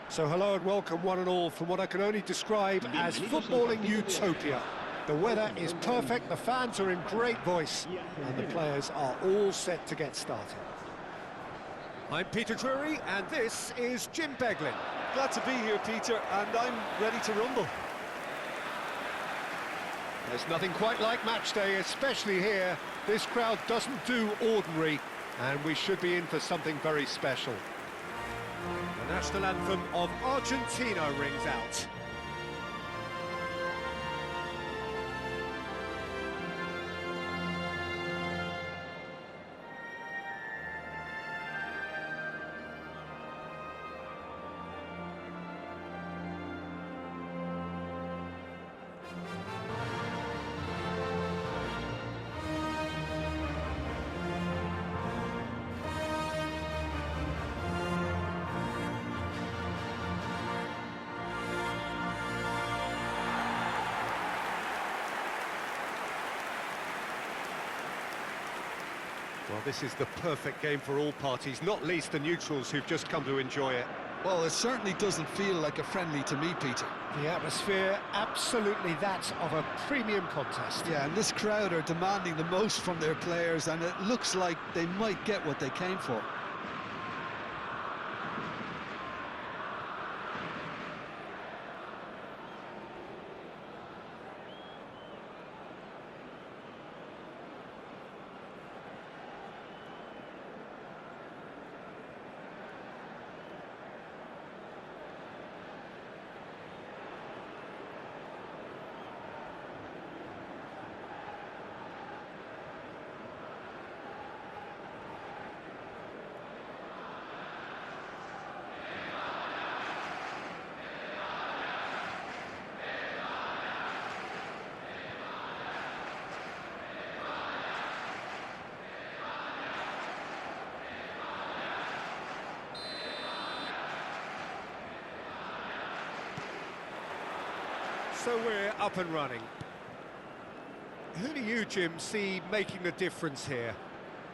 So hello and welcome one and all from what I can only describe as footballing utopia. The weather is perfect, the fans are in great voice, and the players are all set to get started. I'm Peter Drury, and this is Jim Beglin. Glad to be here, Peter, and I'm ready to rumble. There's nothing quite like match day, especially here. This crowd doesn't do ordinary, and we should be in for something very special. The national anthem of Argentina rings out. Well, this is the perfect game for all parties, not least the neutrals who've just come to enjoy it. Well, it certainly doesn't feel like a friendly to me, Peter. The atmosphere, absolutely that of a premium contest. Yeah, and this crowd are demanding the most from their players, and it looks like they might get what they came for. So we're up and running. Who do you, Jim, see making the difference here?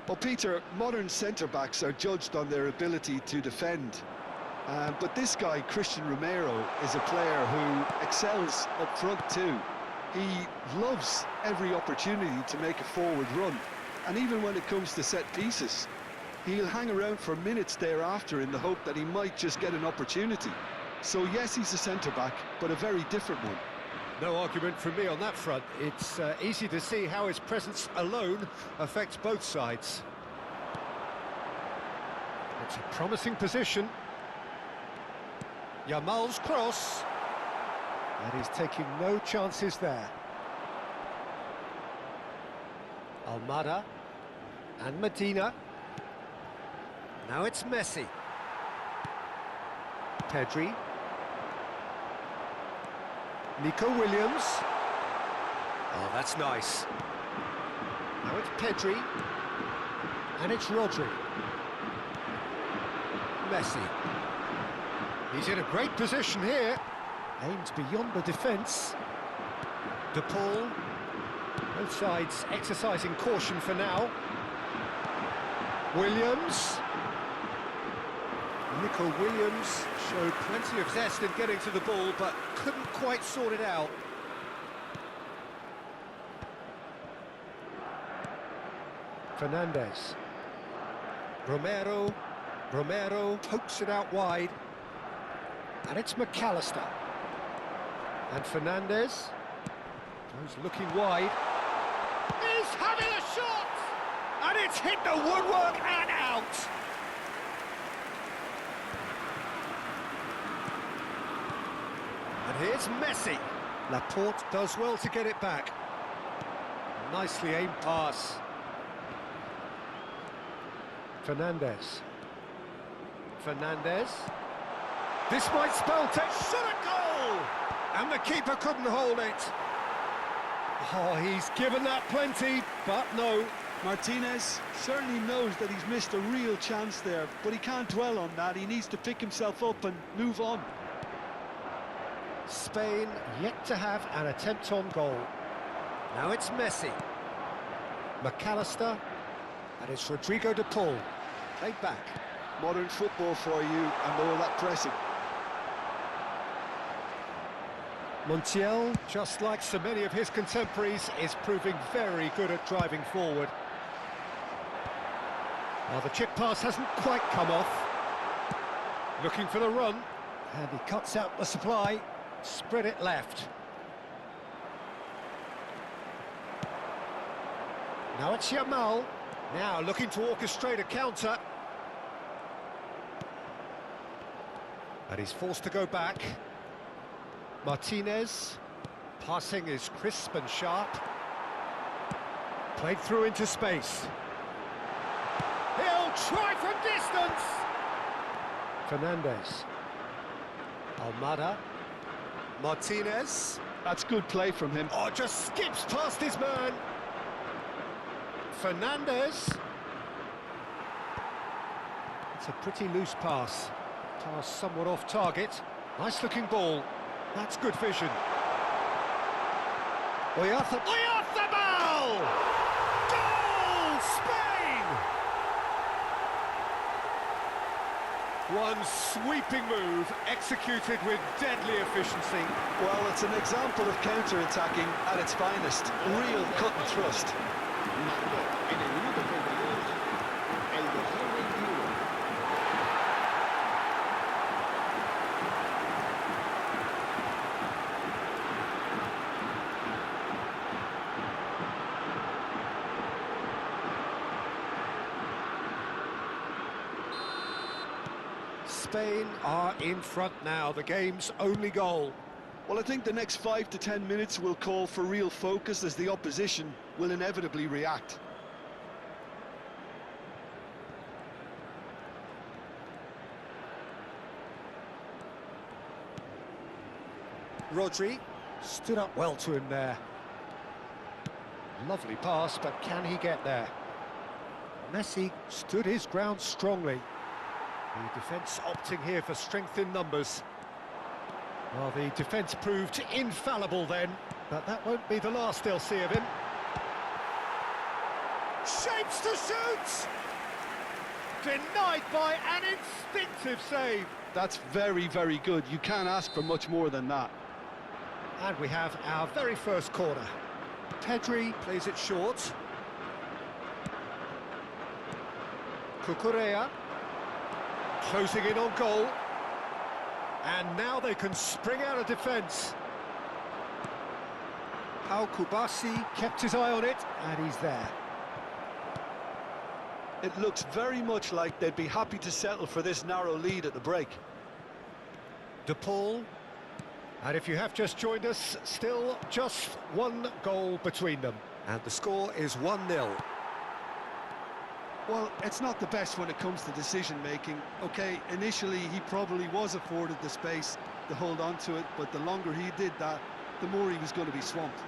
Well, Peter, modern centre-backs are judged on their ability to defend. But this guy, Christian Romero, is a player who excels up front too. He loves every opportunity to make a forward run. And even when it comes to set pieces, he'll hang around for minutes thereafter in the hope that he might just get an opportunity. So yes, he's a centre-back, but a very different one. No argument from me on that front. It's easy to see how his presence alone affects both sides. It's a promising position. Yamal's cross. And he's taking no chances there. Almada and Medina. Now it's Messi. Pedri. Nico Williams. Oh, that's nice. Now it's Pedri. And it's Rodri. Messi. He's in a great position here. Aims beyond the defence. De Paul. Both sides exercising caution for now. Williams. Nico Williams showed plenty of zest in getting to the ball, but couldn't quite sort it out. Fernandez. Romero pokes it out wide. And it's McAllister. And Fernandez goes looking wide. He's having a shot! And it's hit the woodwork and out! And here's Messi. Laporte does well to get it back. Nicely aimed pass. Fernandez. This might spell shot a goal! And the keeper couldn't hold it. Oh, he's given that plenty, but no. Martinez certainly knows that he's missed a real chance there, but he can't dwell on that. He needs to pick himself up and move on. Spain yet to have an attempt on goal. Now it's Messi. McAllister. And it's Rodrigo de Paul. Played back. Modern football for you and all that pressing. Montiel, just like so many of his contemporaries, is proving very good at driving forward. Well, the chip pass hasn't quite come off. Looking for the run. And he cuts out the supply. Spread it left. Now it's Yamal. Now looking to orchestrate a counter. And he's forced to go back. Martinez. Passing is crisp and sharp. Played through into space. He'll try from distance! Fernandez. Almada. Martinez. That's good play from him. Oh, just skips past his man. Fernandez. It's a pretty loose pass. Pass somewhat off target. Nice looking ball. That's good vision. Oyarzabal! Goal! Spain! One sweeping move, executed with deadly efficiency. Well, it's an example of counter-attacking at its finest. Real cut and thrust. Spain are in front now, the game's only goal. Well, I think the next 5 to 10 minutes will call for real focus as the opposition will inevitably react. Rodri stood up well to him there. Lovely pass, but can he get there? Messi stood his ground strongly. The defence opting here for strength in numbers. Well, the defence proved infallible then, but that won't be the last they'll see of him. Shapes to shoot! Denied by an instinctive save. That's very, very good. You can't ask for much more than that. And we have our very first corner. Pedri plays it short. Cucurella. Closing in on goal. And now they can spring out of defence. Pau Kubasi kept his eye on it, and he's there. It looks very much like they'd be happy to settle for this narrow lead at the break. De Paul. And if you have just joined us, still just one goal between them. And the score is 1-0. Well, it's not the best when it comes to decision-making. OK, initially he probably was afforded the space to hold on to it, but the longer he did that, the more he was going to be swamped.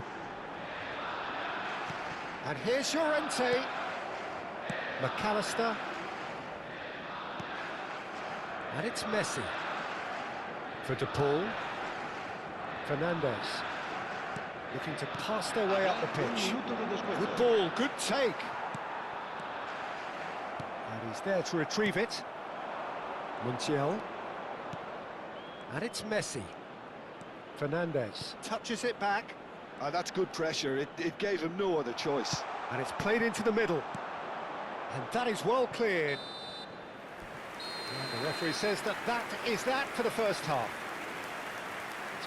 And here's Llorente. McAllister. And it's Messi. For De Paul. Fernandez. Looking to pass their way up the pitch. Good ball, good take. And he's there to retrieve it. Montiel. And it's Messi. Fernandez touches it back. That's good pressure. It gave him no other choice. And it's played into the middle. And that is well cleared. And the referee says that is that for the first half.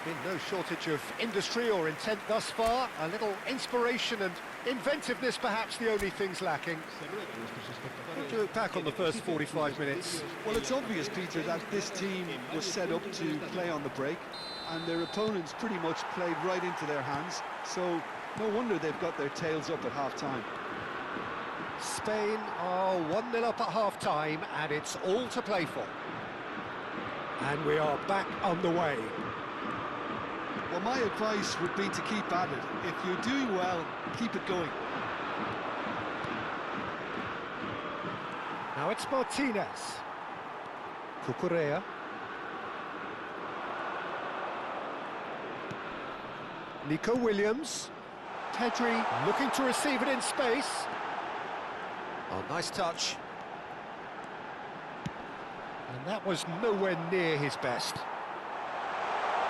There's been no shortage of industry or intent thus far. A little inspiration and inventiveness, perhaps the only things lacking. What do you look back on the first 45 minutes? Well, it's obvious, Peter, that this team was set up to play on the break, and their opponents pretty much played right into their hands, so no wonder they've got their tails up at half-time. Spain are 1-0 up at half-time, and it's all to play for. And we are back underway. Well, my advice would be to keep at it. If you're doing well, keep it going. Now it's Martinez. Cucurella. Nico Williams. Pedri looking to receive it in space. Oh, nice touch. And that was nowhere near his best.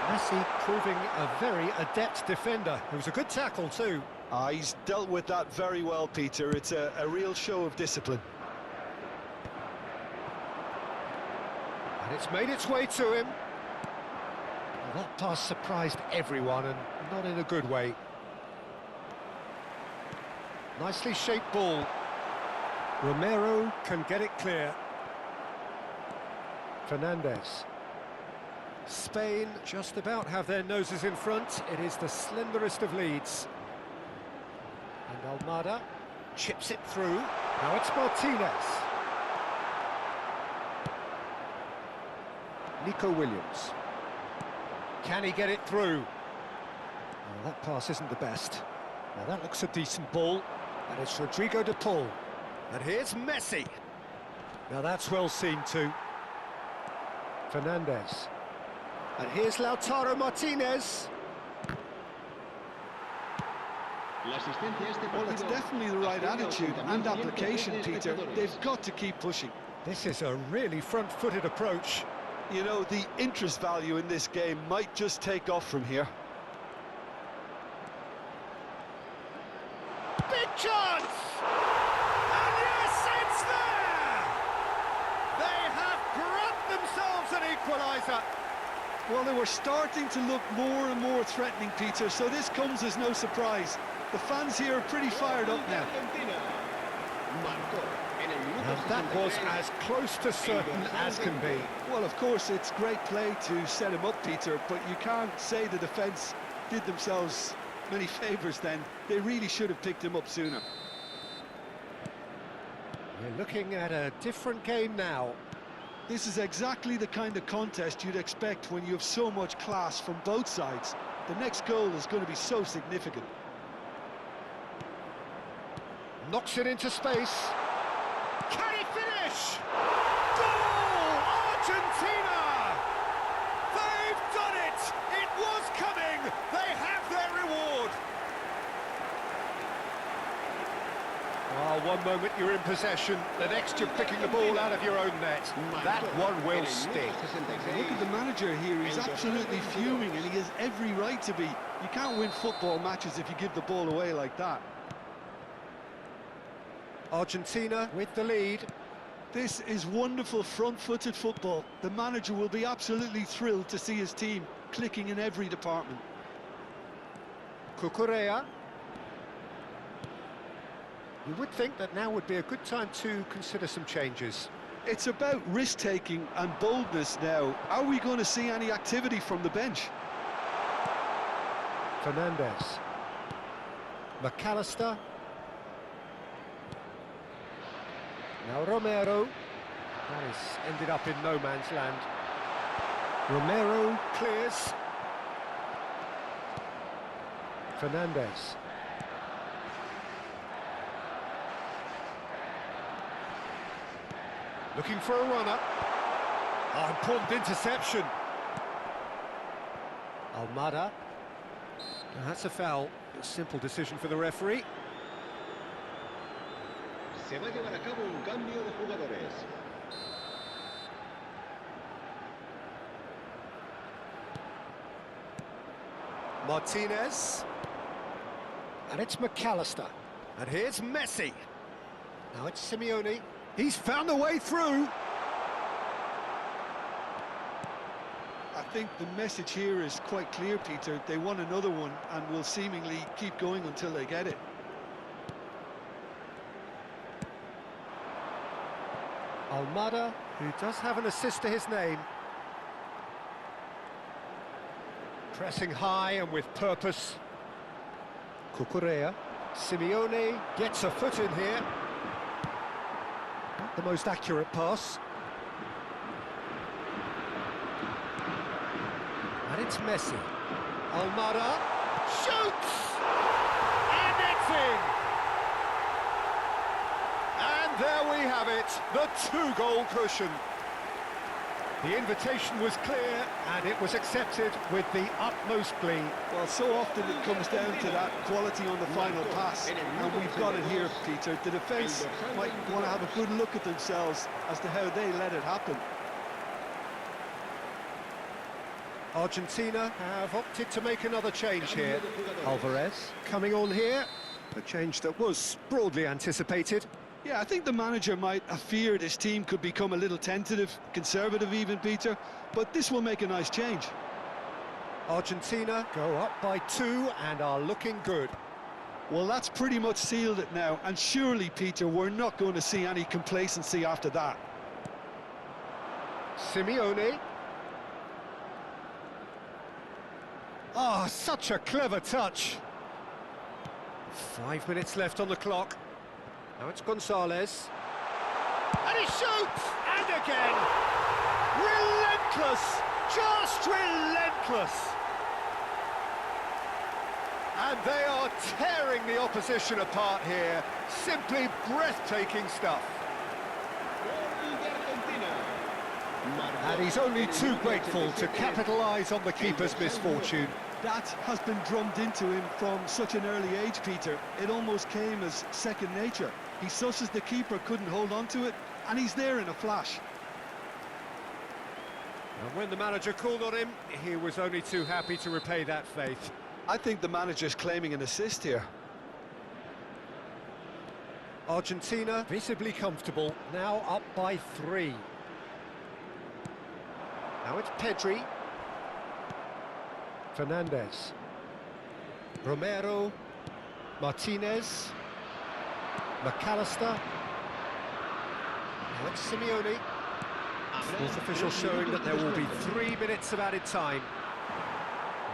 Messi proving a very adept defender. It was a good tackle too. He's dealt with that very well, Peter. It's a real show of discipline. And it's made its way to him. Well, that pass surprised everyone, and not in a good way. Nicely shaped ball. Romero can get it clear. Fernandez. Spain just about have their noses in front. It is the slenderest of leads. And Almada chips it through. Now it's Martinez. Nico Williams. Can he get it through? Well, that pass isn't the best. Now that looks a decent ball. And it's Rodrigo de Paul. And here's Messi. Now that's well seen too. Fernandez. And here's Lautaro Martinez. Well, it's definitely the right attitude and application, Peter. They've got to keep pushing. This is a really front-footed approach. You know, the interest value in this game might just take off from here. Big chance! And yes, it's there! They have grabbed themselves an equaliser. Well, they were starting to look more and more threatening, Peter, so this comes as no surprise. The fans here are pretty fired up now. And that was as close to certain as can be. Well, of course, it's great play to set him up, Peter, but you can't say the defence did themselves many favours then. They really should have picked him up sooner. We're looking at a different game now. This is exactly the kind of contest you'd expect when you have so much class from both sides. The next goal is going to be so significant. Knocks it into space. Can he finish? Goal! Argentina! They've done it! It was coming! They have their reward! Oh, one moment you're in possession, the next you're picking the ball out of your own net. That one will stick. Look at the manager here, he's absolutely fuming and he has every right to be. You can't win football matches if you give the ball away like that. Argentina with the lead. This is wonderful front-footed football. The manager will be absolutely thrilled to see his team clicking in every department. Cucurella. You would think that now would be a good time to consider some changes. It's about risk-taking and boldness now. Are we going to see any activity from the bench? Fernandez. McAllister. Now Romero. That has ended up in no man's land. Romero clears. Fernandez. Looking for a runner. Oh, important interception. Almada. Now that's a foul. A simple decision for the referee. Se va a llevar a cabo un cambio de jugadores. Martinez. And it's McAllister. And here's Messi. Now it's Simeone. He's found a way through. I think the message here is quite clear, Peter. They want another one and will seemingly keep going until they get it. Almada, who does have an assist to his name. Pressing high and with purpose. Cucurella. Simeone gets a foot in here. Not the most accurate pass. And it's Messi. Almada shoots! And it's in! And there we have it, the two-goal cushion. The invitation was clear, and it was accepted with the utmost glee. Well, so often it comes down to that quality on the final pass, and we've got it here, Peter. The defence might want to have a good look at themselves as to how they let it happen. Argentina have opted to make another change here. Alvarez coming on here, a change that was broadly anticipated. Yeah, I think the manager might have feared his team could become a little tentative, conservative even, Peter, but this will make a nice change. Argentina go up by 2 and are looking good. Well, that's pretty much sealed it now, and surely, Peter, we're not going to see any complacency after that. Simeone. Ah, such a clever touch. 5 minutes left on the clock. Now it's Gonzalez. And he shoots! And again! Relentless! Just relentless! And they are tearing the opposition apart here. Simply breathtaking stuff. And he's only too grateful to capitalise on the keeper's misfortune. That has been drummed into him from such an early age, Peter. It almost came as second nature. He susses the keeper couldn't hold on to it, and he's there in a flash. And when the manager called on him, he was only too happy to repay that faith. I think the manager's claiming an assist here. Argentina visibly comfortable, now up by 3. Now it's Pedri. Fernandez. Romero. Martinez. McAllister. Now it's Simeone. Fourth official showing that there will be 3 minutes of added time.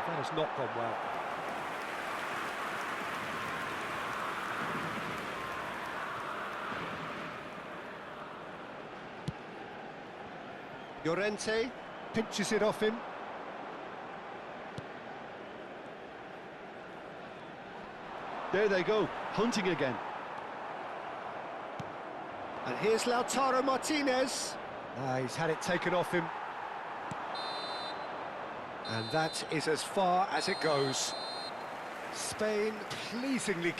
That has not gone well. Llorente pinches it off him. There they go, hunting again. And here's Lautaro Martinez. He's had it taken off him. And that is as far as it goes. Spain pleasingly